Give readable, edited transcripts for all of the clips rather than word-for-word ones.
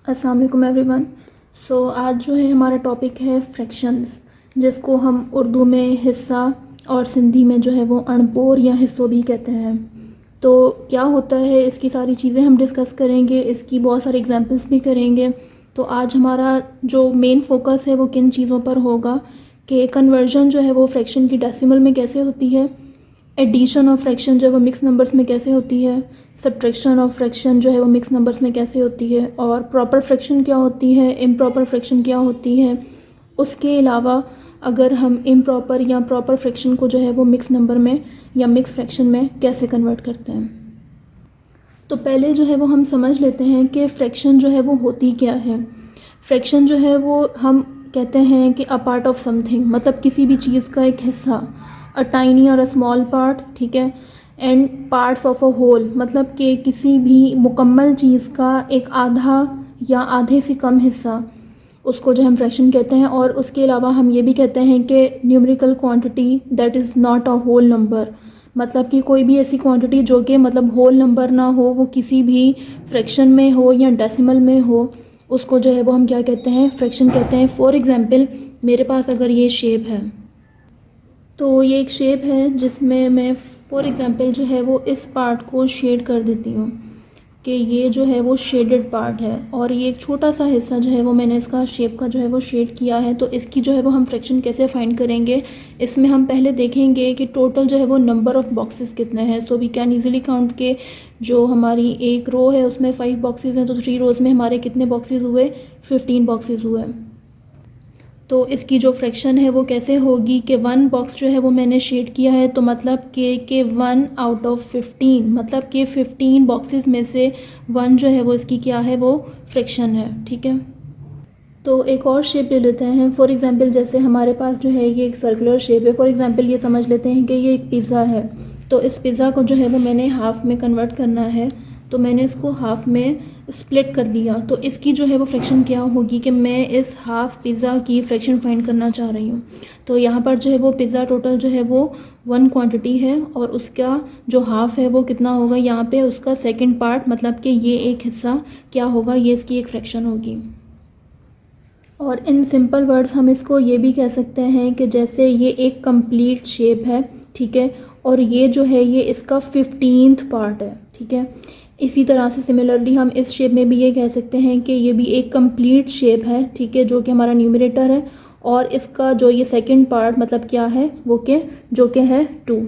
अस्सलाम वालेकुम एवरीवन। आज जो है हमारा टॉपिक है फ्रैक्शंस, जिसको हम उर्दू में हिस्सा और सिंधी में जो है वो अणपोर या हिस्सों भी कहते हैं। तो क्या होता है, इसकी सारी चीज़ें हम डिस्कस करेंगे, इसकी बहुत सारे एग्जांपल्स भी करेंगे। तो आज हमारा जो मेन फोकस है वो किन चीज़ों पर होगा कि कन्वर्जन जो है वो फ्रैक्शन की डेसिमल में कैसे होती है, एडिशन ऑफ फ्रैक्शन जो है वो मिक्स नंबर्स में कैसे होती है, सब्ट्रैक्शन ऑफ फ्रैक्शन जो है वो मिक्स नंबर्स में कैसे होती है, और प्रॉपर फ्रैक्शन क्या होती है, इम्प्रॉपर फ्रैक्शन क्या होती है। उसके अलावा अगर हम इम्प्रॉपर या प्रॉपर फ्रैक्शन को जो है वो मिक्स नंबर में या मिक्स फ्रैक्शन में कैसे कन्वर्ट करते हैं। तो पहले जो है वो हम समझ लेते हैं कि फ्रैक्शन जो है वो होती क्या है। फ्रैक्शन जो है वो हम कहते हैं कि अ पार्ट ऑफ समथिंग, मतलब किसी भी चीज़ का एक हिस्सा, अ टाइनी और अ स्मॉल पार्ट, ठीक है, and parts of a whole, मतलब कि किसी भी मुकम्मल चीज़ का एक आधा या आधे से कम हिस्सा, उसको जो हम फ्रैक्शन कहते हैं। और उसके अलावा हम ये भी कहते हैं कि numerical quantity that is not a whole number, मतलब कि कोई भी ऐसी क्वांटिटी जो कि मतलब होल नंबर ना हो, वो किसी भी फ्रैक्शन में हो या डेसिमल में हो, उसको जो है वो हम क्या कहते हैं, फ्रैक्शन कहते हैं। फॉर एग्ज़ाम्पल, मेरे पास अगर ये शेप है, तो ये एक शेप है जिसमें मैं फॉर एग्ज़ाम्पल जो है वो इस पार्ट को शेड कर देती हूँ कि ये जो है वो शेडेड पार्ट है, और ये एक छोटा सा हिस्सा जो है वो मैंने इसका शेप का जो है वो शेड किया है। तो इसकी जो है वो हम फ्रैक्शन कैसे फाइंड करेंगे, इसमें हम पहले देखेंगे कि टोटल जो है वो नंबर ऑफ़ बॉक्सेस कितने हैं। So we can easily count के जो हमारी एक रो है उसमें 5 बॉक्सेस हैं, तो 3 रोज़ में हमारे कितने बॉक्सेस हुए, 15 बॉक्सेस हुए। तो इसकी जो फ्रैक्शन है वो कैसे होगी कि 1 बॉक्स जो है वो मैंने शेड किया है, तो मतलब कि 1 आउट ऑफ 15, मतलब कि 15 बॉक्सेस में से 1 जो है वो इसकी क्या है, वो फ्रैक्शन है, ठीक है। तो एक और शेप ले लेते हैं। फॉर एग्ज़ाम्पल, जैसे हमारे पास जो है ये एक सर्कुलर शेप है। फॉर एग्ज़ाम्पल ये समझ लेते हैं कि ये एक पिज़्ज़ा है। तो इस पिज़्ज़ा को जो है वो मैंने हाफ़ में कन्वर्ट करना है, तो मैंने इसको हाफ़ में स्प्लिट कर दिया। तो इसकी जो है वो फ्रैक्शन क्या होगी कि मैं इस हाफ़ पिज़्ज़ा की फ्रैक्शन फाइंड करना चाह रही हूँ। तो यहाँ पर जो है वो पिज़्ज़ा टोटल जो है वो 1 क्वांटिटी है, और उसका जो हाफ़ है वो कितना होगा, यहाँ पे उसका सेकंड पार्ट, मतलब कि ये एक हिस्सा क्या होगा, ये इसकी एक फ्रैक्शन होगी। और इन सिंपल वर्ड्स हम इसको ये भी कह सकते हैं कि जैसे ये एक कंप्लीट शेप है, ठीक है, और ये जो है ये इसका 15th पार्ट है, ठीक है। इसी तरह से सिमिलरली हम इस शेप में भी ये कह सकते हैं कि ये भी एक कंप्लीट शेप है, ठीक है, जो कि हमारा न्यूमरेटर है, और इसका जो ये सेकंड पार्ट मतलब क्या है, वो के जो कि है 2।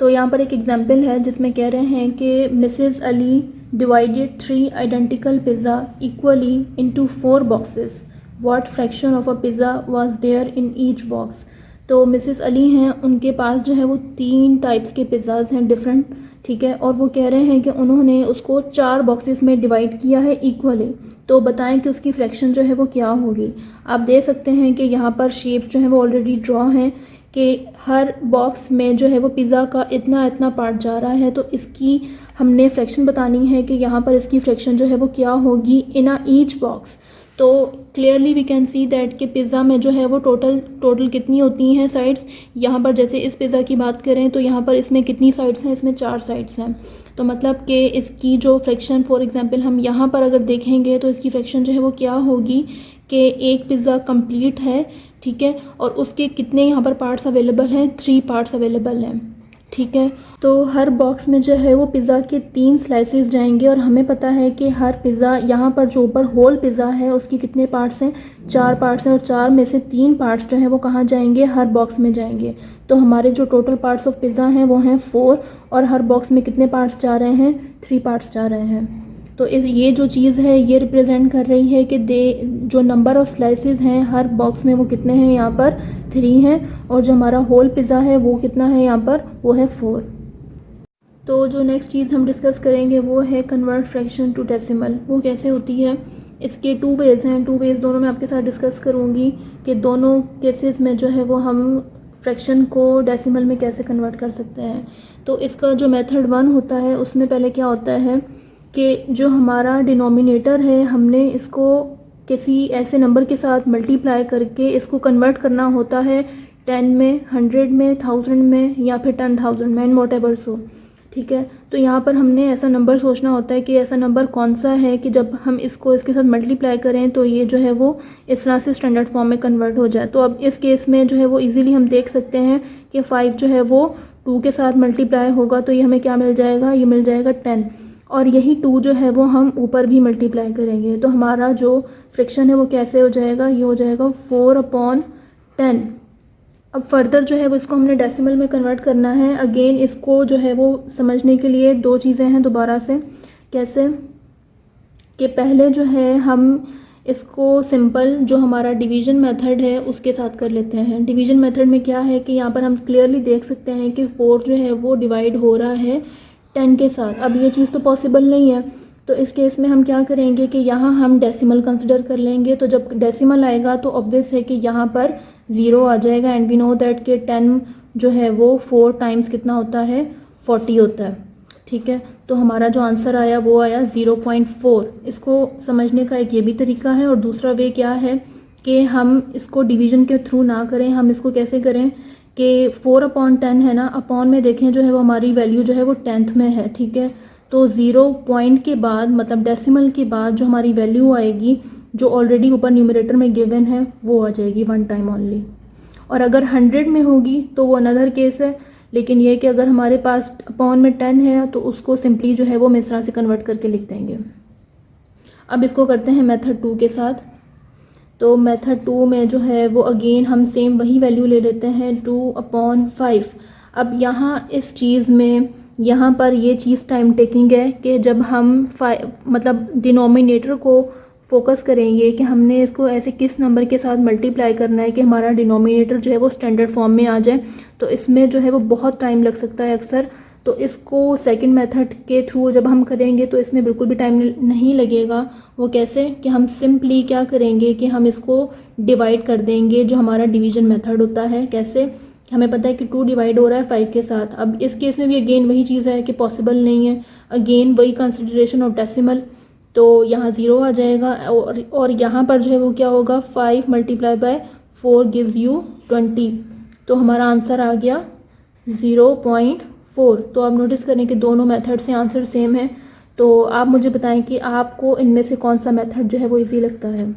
तो यहाँ पर एक एग्जांपल है जिसमें कह रहे हैं कि Mrs Ali divided 3 identical pizza equally into 4 boxes. What fraction of a pizza was there in each box. तो मिसेस अली हैं, उनके पास जो है वो 3 टाइप्स के पिज़्ज़ाज़ हैं डिफरेंट, ठीक है, और वो कह रहे हैं कि उन्होंने उसको 4 बॉक्सेस में डिवाइड किया है इक्वली। तो बताएं कि उसकी फ्रैक्शन जो है वो क्या होगी। आप देख सकते हैं कि यहाँ पर शेप्स जो है वो ऑलरेडी ड्रॉ हैं कि हर बॉक्स में जो है वो पिज़्ज़ा का इतना इतना पार्ट जा रहा है। तो इसकी हमने फ्रैक्शन बतानी है कि यहाँ पर इसकी फ्रैक्शन जो है वो क्या होगी इन अ ईच बॉक्स। तो clearly we can see that कि पिज़्ज़ा में जो है वो टोटल कितनी होती हैं साइड्स। यहाँ पर जैसे इस पिज़्ज़ा की बात करें तो यहाँ पर इसमें कितनी साइड्स हैं, इसमें 4 साइड्स हैं। तो मतलब कि इसकी जो फ्रैक्शन फॉर एग्जांपल हम यहाँ पर अगर देखेंगे तो इसकी फ्रैक्शन जो है वो क्या होगी कि एक पिज़्ज़ा कंप्लीट है, ठीक है, और उसके कितने यहाँ पर पार्ट्स अवेलेबल हैं, 3 पार्ट्स अवेलेबल हैं, ठीक है। तो हर बॉक्स में जो है वो पिज़्ज़ा के 3 स्लाइसेस जाएंगे, और हमें पता है कि हर पिज़्ज़ा यहाँ पर जो ऊपर होल पिज़्ज़ा है उसके कितने पार्ट्स हैं, 4 पार्ट्स हैं, और 4 में से 3 पार्ट्स जो हैं वो कहाँ जाएंगे, हर बॉक्स में जाएंगे। तो हमारे जो टोटल पार्ट्स ऑफ पिज़्ज़ा हैं वो हैं 4, और हर बॉक्स में कितने पार्ट्स जा रहे हैं, 3 पार्ट्स जा रहे हैं। तो ये जो चीज़ है ये रिप्रेजेंट कर रही है कि जो नंबर ऑफ़ स्लाइसेस हैं हर बॉक्स में वो कितने हैं, यहाँ पर 3 हैं, और जो हमारा होल पिज़्ज़ा है वो कितना है यहाँ पर, वो है 4। तो जो नेक्स्ट चीज़ हम डिस्कस करेंगे वो है कन्वर्ट फ्रैक्शन टू डेसिमल। वो कैसे होती है, इसके 2 वेज़ हैं। 2 वेज़ दोनों मैं आपके साथ डिस्कस करूँगी कि दोनों केसेस में जो है वो हम फ्रैक्शन को डेसिमल में कैसे कन्वर्ट कर सकते हैं। तो इसका जो मेथड 1 होता है उसमें पहले क्या होता है कि जो हमारा डिनोमिनेटर है हमने इसको किसी ऐसे नंबर के साथ मल्टीप्लाई करके इसको कन्वर्ट करना होता है 10 में, 100 में, 1000 में, या फिर 10,000 में, एंड वॉट एवर सो, ठीक है। तो यहाँ पर हमने ऐसा नंबर सोचना होता है कि ऐसा नंबर कौन सा है कि जब हम इसको इसके साथ मल्टीप्लाई करें तो ये जो है वो इस तरह से स्टैंडर्ड फॉर्म में कन्वर्ट हो जाए। तो अब इस केस में जो है वो इजीली हम देख सकते हैं कि 5 जो है वो 2 के साथ मल्टीप्लाई होगा तो ये हमें क्या मिल जाएगा, ये मिल जाएगा 10। और यही 2 जो है वो हम ऊपर भी मल्टीप्लाई करेंगे तो हमारा जो फ्रैक्शन है वो कैसे हो जाएगा, ये हो जाएगा 4/10। अब फर्दर जो है वो इसको हमने डेसिमल में कन्वर्ट करना है। अगेन इसको जो है वो समझने के लिए दो चीज़ें हैं दोबारा से। कैसे कि पहले जो है हम इसको सिंपल जो हमारा डिवीज़न मेथड है उसके साथ कर लेते हैं। डिवीज़न मेथड में क्या है कि यहाँ पर हम क्लियरली देख सकते हैं कि 4 जो है वो डिवाइड हो रहा है 10 के साथ। अब ये चीज़ तो पॉसिबल नहीं है, तो इस केस में हम क्या करेंगे कि यहाँ हम डेसिमल कंसिडर कर लेंगे। तो जब डेसिमल आएगा तो ऑब्वियस है कि यहाँ पर 0 आ जाएगा एंड वी नो दैट कि 10 जो है वो 4 टाइम्स कितना होता है, 40 होता है। ठीक है, तो हमारा जो आंसर आया वो आया 0.4। इसको समझने का एक ये भी तरीका है और दूसरा वे क्या है कि हम इसको डिवीज़न के थ्रू ना करें। हम इसको कैसे करें कि 4/10 है ना, अपॉन में देखें जो है वो हमारी वैल्यू जो है वो 10th में है। ठीक है, तो 0 पॉइंट के बाद मतलब डेसिमल के बाद जो हमारी वैल्यू आएगी जो ऑलरेडी ऊपर न्यूमरेटर में गिवन है वो आ जाएगी 1 टाइम ओनली। और अगर 100 में होगी तो वो अनदर केस है, लेकिन ये कि अगर हमारे पास अपॉन में 10 है तो उसको सिंपली जो है वो हम इस तरह से कन्वर्ट करके लिख देंगे। अब इसको करते हैं मेथड 2 के साथ। तो मेथड 2 में जो है वो अगेन हम सेम वही वैल्यू ले लेते हैं 2/5। अब यहाँ इस चीज़ में यहाँ पर ये चीज़ टाइम टेकिंग है कि जब हम मतलब डिनोमिनेटर को फोकस करेंगे कि हमने इसको ऐसे किस नंबर के साथ मल्टीप्लाई करना है कि हमारा डिनोमिनेटर जो है वो स्टैंडर्ड फॉर्म में आ जाए, तो इसमें जो है वो बहुत टाइम लग सकता है अक्सर। तो इसको सेकंड मेथड के थ्रू जब हम करेंगे तो इसमें बिल्कुल भी टाइम नहीं लगेगा। वो कैसे कि हम सिंपली क्या करेंगे कि हम इसको डिवाइड कर देंगे जो हमारा डिवीज़न मेथड होता है। कैसे, हमें पता है कि 2 डिवाइड हो रहा है 5 के साथ। अब इस केस में भी अगेन वही चीज़ है कि पॉसिबल नहीं है, अगेन वही कंसिडरेशन ऑफ डेसिमल। तो यहाँ 0 आ जाएगा और यहाँ पर जो है वो क्या होगा, 5 × 4 गिव्स यू 20। तो हमारा आंसर आ गया 0.4। तो आप नोटिस करें कि दोनों मेथड से आंसर सेम है। तो आप मुझे बताएं कि आपको इनमें से कौन सा मेथड जो है वो इजी लगता है।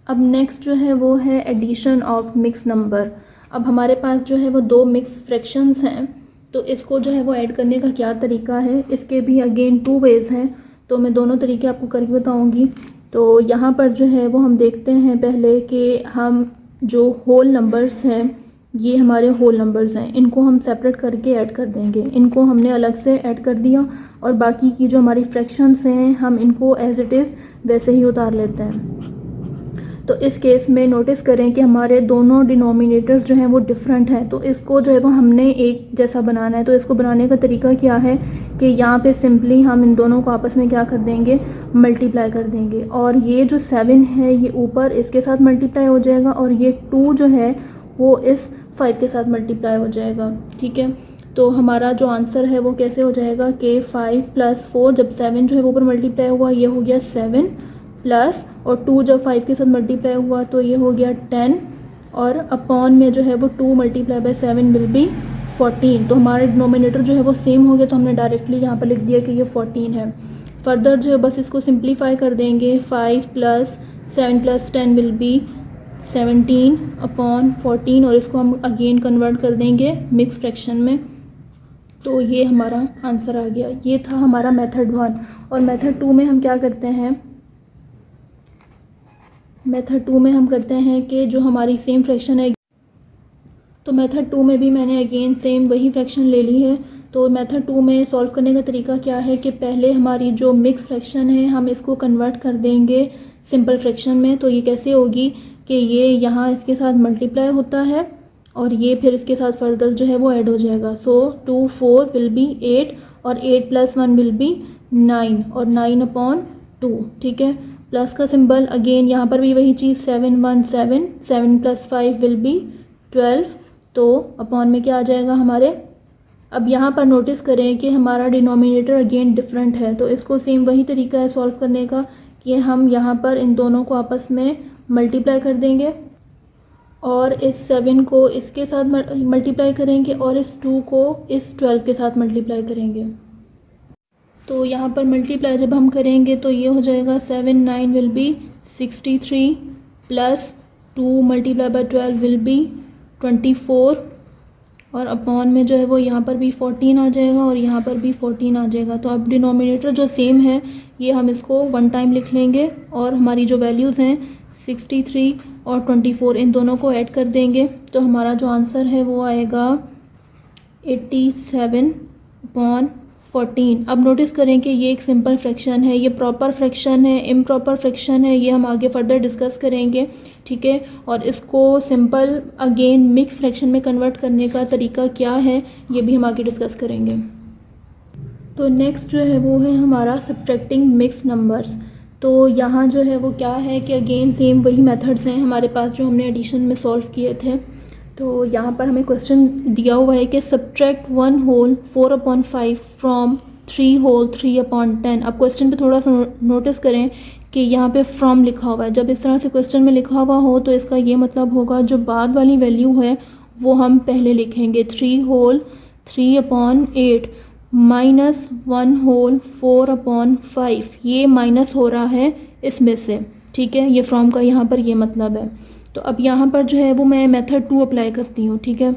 अब नेक्स्ट जो है वो है एडिशन ऑफ मिक्स नंबर। अब हमारे पास जो है वो 2 मिक्स फ्रैक्शंस हैं, तो इसको जो है वो ऐड करने का क्या तरीका है, इसके भी अगेन 2 वेज़ हैं। तो मैं दोनों तरीके आपको करके बताऊंगी। तो यहाँ पर जो है वो हम देखते हैं पहले कि हम जो होल नंबर्स हैं, ये हमारे होल नंबर्स हैं, इनको हम सेपरेट करके ऐड कर देंगे। इनको हमने अलग से ऐड कर दिया और बाकी की जो हमारी फ्रैक्शंस हैं हम इनको एज इट इज़ वैसे ही उतार लेते हैं। तो इस केस में नोटिस करें कि हमारे दोनों डिनोमिनेटर्स जो हैं वो डिफरेंट हैं, तो इसको जो है वो हमने एक जैसा बनाना है। तो इसको बनाने का तरीका क्या है कि यहाँ पे सिंपली हम इन दोनों को आपस में क्या कर देंगे, मल्टीप्लाई कर देंगे। और ये जो 7 है ये ऊपर इसके साथ मल्टीप्लाई हो जाएगा और ये 2 जो है वो इस 5 के साथ मल्टीप्लाई हो जाएगा। ठीक है, तो हमारा जो आंसर है वो कैसे हो जाएगा कि 5 + 4, जब 7 जो है वो ऊपर मल्टीप्लाई हुआ ये हो गया 7 प्लस, और 2 जब 5 के साथ मल्टीप्लाई हुआ तो ये हो गया 10, और अपॉन में जो है वो 2 × 7 विल बी 14। तो हमारे डिनोमिनेटर जो है वो सेम हो गया, तो हमने डायरेक्टली यहाँ पर लिख दिया कि ये 14 है। फर्दर जो है बस इसको सिंप्लीफाई कर देंगे, 5 + 7 + 10 विल बी 17/14, और इसको हम अगेन कन्वर्ट कर देंगे मिक्स फ्रैक्शन में। तो ये हमारा आंसर आ गया। ये था हमारा मेथड 1। और मेथड 2 में हम क्या करते हैं, मेथड 2 में हम करते हैं कि जो हमारी सेम फ्रैक्शन है, तो मेथड 2 में भी मैंने अगेन सेम वही फ्रैक्शन ले ली है। तो मेथड 2 में सॉल्व करने का तरीका क्या है कि पहले हमारी जो मिक्स फ्रैक्शन है हम इसको कन्वर्ट कर देंगे सिंपल फ्रैक्शन में। तो ये कैसे होगी कि ये यहाँ इसके साथ मल्टीप्लाई होता है और ये फिर इसके साथ फर्दर जो है वो ऐड हो जाएगा। सो 2 4 विल बी 8, और 8 + 1 विल बी 9, और 9/2। ठीक है, प्लस का सिंबल अगेन यहाँ पर भी वही चीज़, 7 1 7, 7 + 5 विल बी 12। तो अपॉन में क्या आ जाएगा हमारे। अब यहाँ पर नोटिस करें कि हमारा डिनोमिनेटर अगेन डिफरेंट है, तो इसको सेम वही तरीका है सॉल्व करने का कि हम यहाँ पर इन दोनों को आपस में मल्टीप्लाई कर देंगे और इस 7 को इसके साथ मल्टीप्लाई करेंगे और इस 2 को इस 12 के साथ मल्टीप्लाई करेंगे। तो यहाँ पर मल्टीप्लाई जब हम करेंगे तो ये हो जाएगा 7 9 will be 63 plus 2 multiply by 12 will be 24 और अपॉन में जो है वो यहाँ पर भी 14 आ जाएगा और यहाँ पर भी 14 आ जाएगा। तो अब डिनोमिनेटर जो सेम है ये हम इसको 1 टाइम लिख लेंगे और हमारी जो वैल्यूज़ हैं 63 और 24 इन दोनों को ऐड कर देंगे तो हमारा जो आंसर है वो आएगा 87/14। अब नोटिस करें कि ये एक सिंपल फ्रैक्शन है, ये प्रॉपर फ्रैक्शन है, इम्प्रॉपर फ्रैक्शन है, ये हम आगे फर्दर डिस्कस करेंगे, ठीक है। और इसको सिंपल अगेन मिक्स फ्रैक्शन में कन्वर्ट करने का तरीका क्या है ये भी हम आगे डिस्कस करेंगे। तो नेक्स्ट जो है वो है हमारा सब्ट्रैक्टिंग मिक्स नंबर्स। तो यहाँ जो है वो क्या है कि अगेन सेम वही मेथड्स हैं हमारे पास जो हमने एडिशन में सॉल्व किए थे। तो यहाँ पर हमें क्वेश्चन दिया हुआ है कि सब्ट्रैक्ट 1 होल 4/5 फ्रॉम 3 होल 3/10। अब क्वेश्चन पे थोड़ा सा नोटिस करें कि यहाँ पे फ्रॉम लिखा हुआ है। जब इस तरह से क्वेश्चन में लिखा हुआ हो तो इसका ये मतलब होगा जो बाद वाली वैल्यू है वो हम पहले लिखेंगे 3 होल 3/8 माइनस 1 होल 4/5। ये माइनस हो रहा है इसमें से, ठीक है। ये फ्रॉम का यहाँ पर ये मतलब है। तो अब यहाँ पर जो है वो मैं मेथड 2 अप्लाई करती हूँ, ठीक है।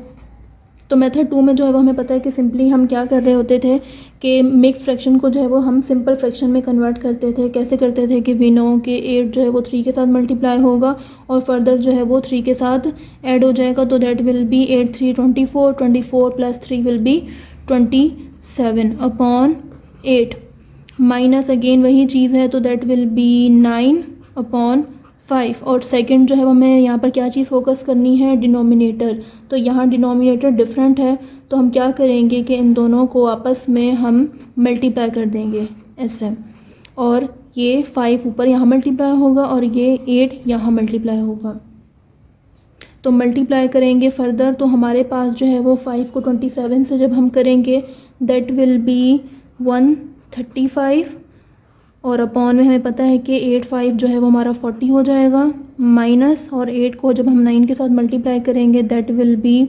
तो मेथड 2 में जो है वो हमें पता है कि सिंपली हम क्या कर रहे होते थे कि मिक्स फ्रैक्शन को जो है वो हम सिंपल फ्रैक्शन में कन्वर्ट करते थे। कैसे करते थे कि वी नो कि 8 जो है वो 3 के साथ मल्टीप्लाई होगा और फर्दर जो है वो 3 के साथ ऐड हो जाएगा। तो that will be 8 3 24 24 plus 3 will be 27/8 minus again वही चीज़ है तो दैट विल बी 9/5। और सेकंड जो है वो हमें यहाँ पर क्या चीज़ फोकस करनी है, डिनोमिनेटर। तो यहाँ डिनोमिनेटर डिफरेंट है तो हम क्या करेंगे कि इन दोनों को आपस में हम मल्टीप्लाई कर देंगे ऐसे, और ये 5 ऊपर यहाँ मल्टीप्लाई होगा और ये 8 यहाँ मल्टीप्लाई होगा। तो मल्टीप्लाई करेंगे फर्दर तो हमारे पास जो है वो 5 को 27 से जब हम करेंगे दैट विल बी 135 और अपॉन में हमें पता है कि 8 5 जो है वो हमारा 40 हो जाएगा, माइनस और 8 को जब हम 9 के साथ मल्टीप्लाई करेंगे दैट विल बी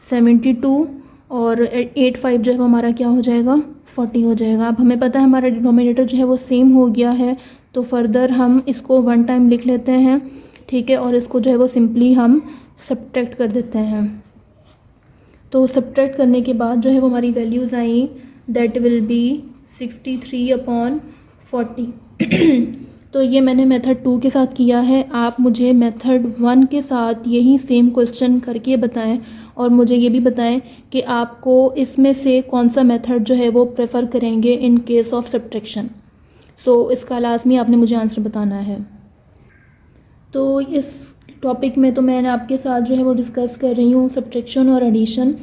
72 और 8 5 जो है वो हमारा क्या हो जाएगा 40 हो जाएगा। अब हमें पता है हमारा डिनोमिनेटर जो है वो सेम हो गया है तो फर्दर हम इसको 1 टाइम लिख लेते हैं, ठीक है। और इसको जो है वो सिंपली हम सब्ट्रैक्ट कर देते हैं। तो सब्ट्रैक्ट करने के बाद जो है वो हमारी values I that will be 63/40। तो ये मैंने मेथड 2 के साथ किया है। आप मुझे मेथड 1 के साथ यही सेम क्वेश्चन करके बताएं और मुझे ये भी बताएं कि आपको इसमें से कौन सा मेथड जो है वो प्रेफर करेंगे इन केस ऑफ सब्ट्रैक्शन। सो इसका लाजमी आपने मुझे आंसर बताना है। तो इस टॉपिक में तो मैंने आपके साथ जो है वो डिस्कस कर रही हूँ सब्ट्रैक्शन और एडिशन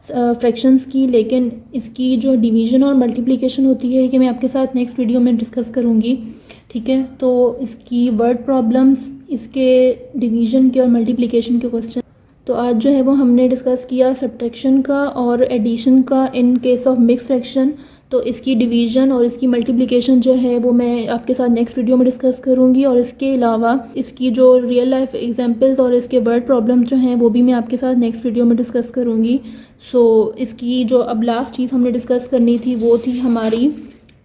फ्रैक्शंस की, लेकिन इसकी जो डिवीज़न और मल्टीप्लिकेशन होती है कि मैं आपके साथ नेक्स्ट वीडियो में डिस्कस करूँगी, ठीक है। तो इसकी वर्ड प्रॉब्लम्स, इसके डिवीज़न के और मल्टीप्लिकेशन के क्वेश्चन तो आज जो है वो हमने डिस्कस किया सब्ट्रैक्शन का और एडिशन का in case of mix fraction. तो इसकी डिवीज़न और इसकी मल्टीप्लिकेशन जो है वो मैं आपके साथ नेक्स्ट वीडियो में डिस्कस करूँगी और इसके अलावा इसकी जो रियल लाइफ एग्जांपल्स और इसके वर्ड प्रॉब्लम जो हैं वो भी मैं आपके साथ नेक्स्ट वीडियो में डिस्कस करूँगी। सो इसकी जो अब लास्ट चीज़ हमने डिस्कस करनी थी वो थी हमारी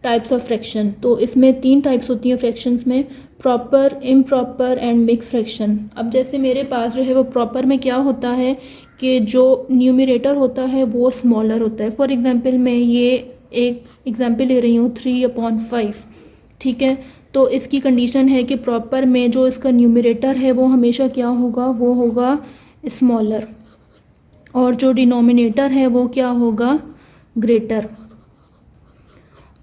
टाइप्स ऑफ फ्रैक्शन। तो इसमें 3 टाइप्स होती हैं फ्रैक्शंस में, proper, improper and mix fraction. अब जैसे मेरे पास जो है वो प्रॉपर में क्या होता है कि जो न्यूमरेटर होता है वो स्मॉलर होता है। फॉर एग्जांपल मैं ये एक एग्जांपल ले रही हूँ 3/5, ठीक है। तो इसकी कंडीशन है कि प्रॉपर में जो इसका न्यूमरेटर है वो हमेशा क्या होगा, वो होगा स्मॉलर, और जो डिनोमिनेटर है वो क्या होगा, ग्रेटर।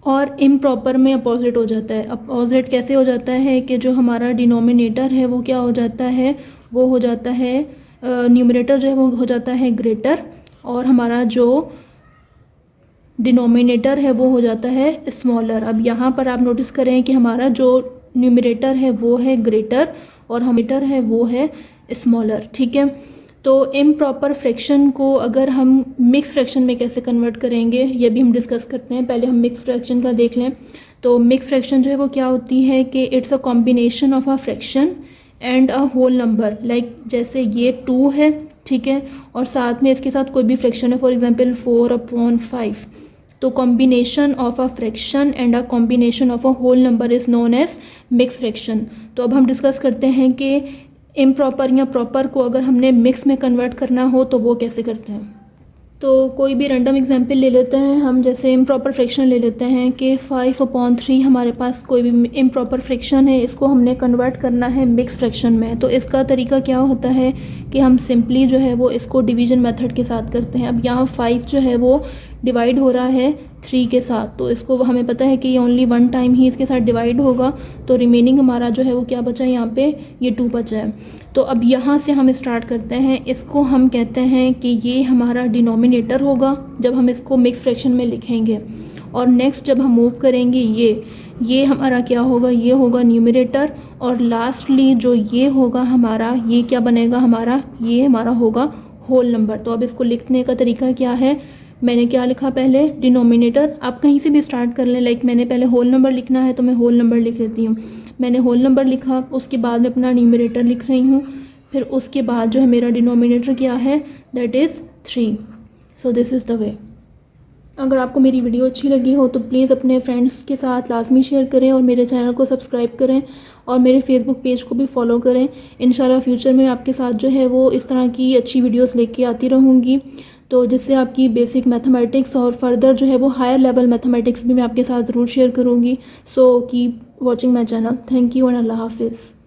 और इम्प्रॉपर में अपोजिट हो जाता है। अपोजिट कैसे हो जाता है कि जो हमारा डिनोमिनेटर है वो क्या हो जाता है, वो हो जाता है न्यूमरेटर जो है वो हो जाता है ग्रेटर और हमारा जो डिनोमिनेटर है वो हो जाता है स्मॉलर। अब यहाँ पर आप नोटिस करें कि हमारा जो न्यूमरेटर है वो है ग्रेटर और हमेटर है वो है स्मॉलर, ठीक है। तो इम्प्रॉपर फ्रैक्शन को अगर हम मिक्स फ्रैक्शन में कैसे कन्वर्ट करेंगे ये भी हम डिस्कस करते हैं। पहले हम मिक्स फ्रैक्शन का देख लें। तो मिक्स फ्रैक्शन जो है वो क्या होती है कि it's a combination of a fraction and a whole number, like जैसे ये 2 है, ठीक है, और साथ में इसके साथ कोई भी फ्रैक्शन है, फॉर एग्जांपल 4/5, तो combination of a fraction and a combination of a whole number is known as mix fraction. तो अब हम डिस्कस करते हैं कि इम्प्रॉपर या प्रॉपर को अगर हमने मिक्स में कन्वर्ट करना हो तो वो कैसे करते हैं। तो कोई भी रैंडम एग्जांपल ले लेते हैं हम, जैसे इम्प्रॉपर फ्रैक्शन ले लेते हैं कि 5/3 हमारे पास कोई भी इम्प्रॉपर फ्रैक्शन है, इसको हमने कन्वर्ट करना है मिक्स फ्रैक्शन में। तो इसका तरीका क्या होता है कि हम सिंपली जो है वो इसको डिवीजन मेथड के साथ करते हैं। अब यहाँ 5 जो है वो डिवाइड हो रहा है 3 के साथ, तो इसको हमें पता है कि ये ओनली 1 टाइम ही इसके साथ डिवाइड होगा, तो रिमेनिंग हमारा जो है वो क्या बचा है, यहाँ पे ये 2 बचा है। तो अब यहाँ से हम स्टार्ट करते हैं, इसको हम कहते हैं कि ये हमारा डिनोमिनेटर होगा जब हम इसको मिक्स फ्रैक्शन में लिखेंगे, और नेक्स्ट जब हम मूव करेंगे ये हमारा क्या होगा, ये होगा न्यूमरेटर, और लास्टली जो ये होगा हमारा, ये क्या बनेगा हमारा, ये हमारा होगा होल नंबर। तो अब इसको लिखने का तरीका क्या है, मैंने क्या लिखा पहले, डिनोमिनेटर, आप कहीं से भी स्टार्ट कर लें, लाइक मैंने पहले होल नंबर लिखना है तो मैं होल नंबर लिख लेती हूँ। मैंने होल नंबर लिखा, उसके बाद में अपना न्यूमरेटर लिख रही हूँ, फिर उसके बाद जो है मेरा डिनोमिनेटर क्या है, that is 3। So this is the way. अगर आपको मेरी वीडियो अच्छी लगी हो तो प्लीज़ अपने फ्रेंड्स के साथ लाजमी शेयर करें और मेरे चैनल को सब्सक्राइब करें और मेरे फेसबुक पेज को भी फॉलो करें। इंशाल्लाह फ्यूचर में आपके साथ जो है वो इस तरह की अच्छी वीडियोस लेके आती रहूँगी, तो जिससे आपकी बेसिक मैथमेटिक्स और फर्दर जो है वो हायर लेवल मैथमेटिक्स भी मैं आपके साथ ज़रूर शेयर करूँगी। So keep watching my channel. Thank you and अल्लाह हाफिज़।